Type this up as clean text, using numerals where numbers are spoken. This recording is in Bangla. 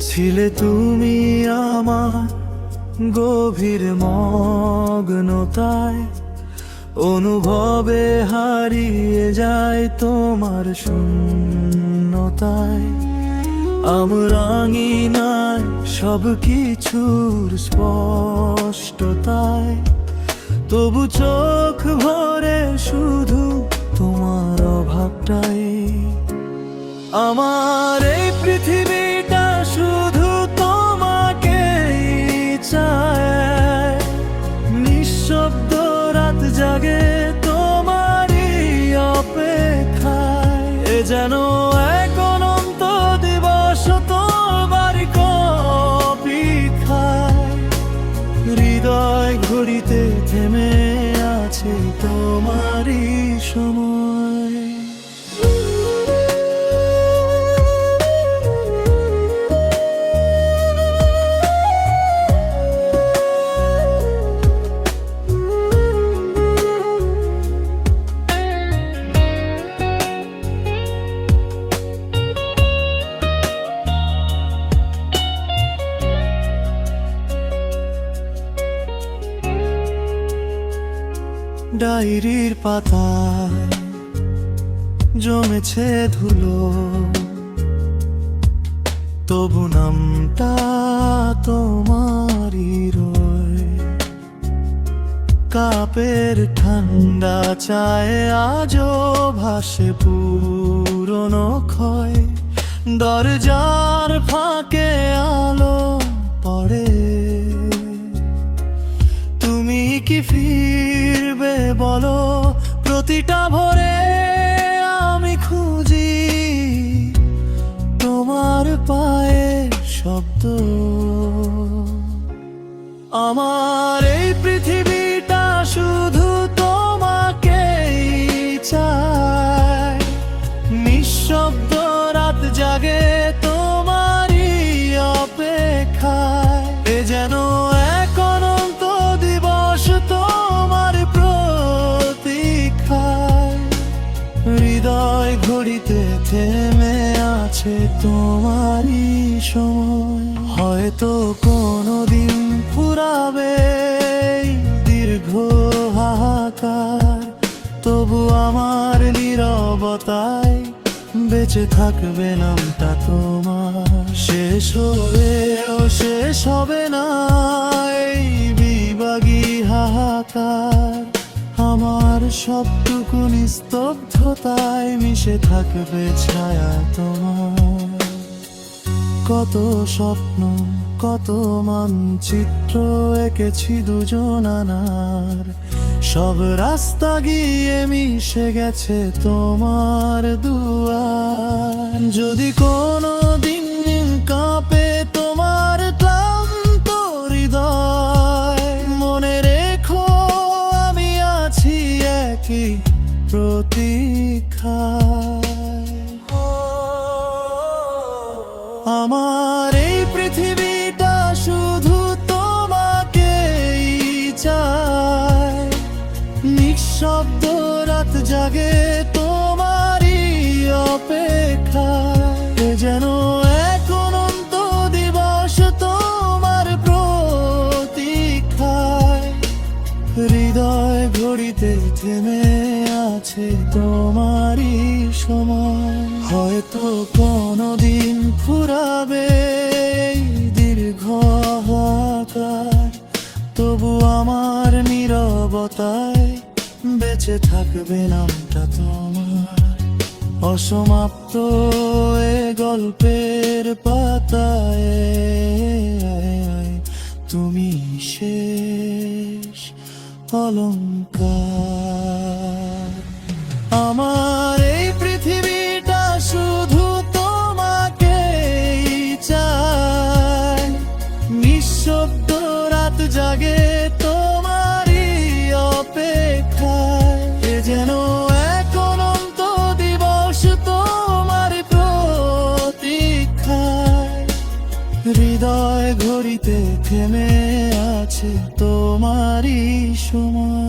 ছিলে তুমি আমার গভীর মগ্নতায়, অনুভবে হারিয়ে যায় তোমার শূন্যতায়। আমরাঙিনায় সব কিছুর স্পষ্টতায়, তবু চোখ ভরে শুধু তোমার অভাবটাই। আমার এই পৃথিবীটা শুধু তোমাকেই চায়, নিঃশব্দ রাত জাগে তোমারই অপেক্ষায়। এ যেন এক অনন্ত দিবস তোমার অপেক্ষায়। হৃদয় ঘড়িতে থেমে আছে তোমারই সময়। ডায়েরির পাতায় জমেছে ধুলো, তবু নামটা তোমারই রয়। কাপের ঠান্ডা চায় আজও ভাসে পুরনো ক্ষয়। দরজার ফাঁকে আলো পড়ে, তুমি কি ফিরবে বলো? প্রতিটা ভোরে আমি খুঁজি তোমার পায়ের শব্দ। আমার এই পৃথিবীটা শুধু তোমাকেই চায়, নিঃশব্দ রাত জাগে তোমারই অপেক্ষায়। এ যেন এক অনন্ত দিবস তোমার প্রতীক্ষায়। হৃদয় ঘড়িতে থেমে আছে তোমারই সময়। হয়তো কোনোদিন ফুরাবে এই দীর্ঘ হাহাকার, তবু আমার নীরবতায় বেঁচে থাকবে নামটা তোমার। শেষ হবে না এই বিভাগী হাহাকার। আমার সবটুকু নিস্তব্ধতায় মিশে থাকবে ছায়া তোমার। কত স্বপ্ন, কত মানচিত্র এঁকেছি দুজন আনার, সব রাস্তা গিয়ে মিশে গেছে তোমার দুয়ার। যদি কোনো দিন কাঁপে তোমার ক্লান্ত হৃদয়, মনে রেখো আমি আছি একই প্রতীক্ষায়। আমার এই পৃথিবীটা শুধু তোমাকেই চায়, নিঃশব্দ রাত জাগে তোমারই অপেক্ষায়। যেন এক অনন্ত দিবস তোমার প্রতীক্ষায়। হৃদয় ঘড়িতে থেমে আছে তোমারই সময়। হয়তো কোনোদিন ফুরাবে এই দীর্ঘ হাহাকার, তবু আমার নীরবতায় বেঁচে থাকবে নামটা তোমার। অসমাপ্ত এ গল্পের পাতায় তুমি শেষ অলংকার। আমার এই পৃথিবীটা শুধু তোমাকেই চায়, নিঃশব্দ রাত জাগে তোমারই অপেক্ষায়। এ যেন এক অনন্ত দিবস তোমার প্রতীক্ষায়। হৃদয় ঘড়িতে থেমে আছে তোমারই সময়।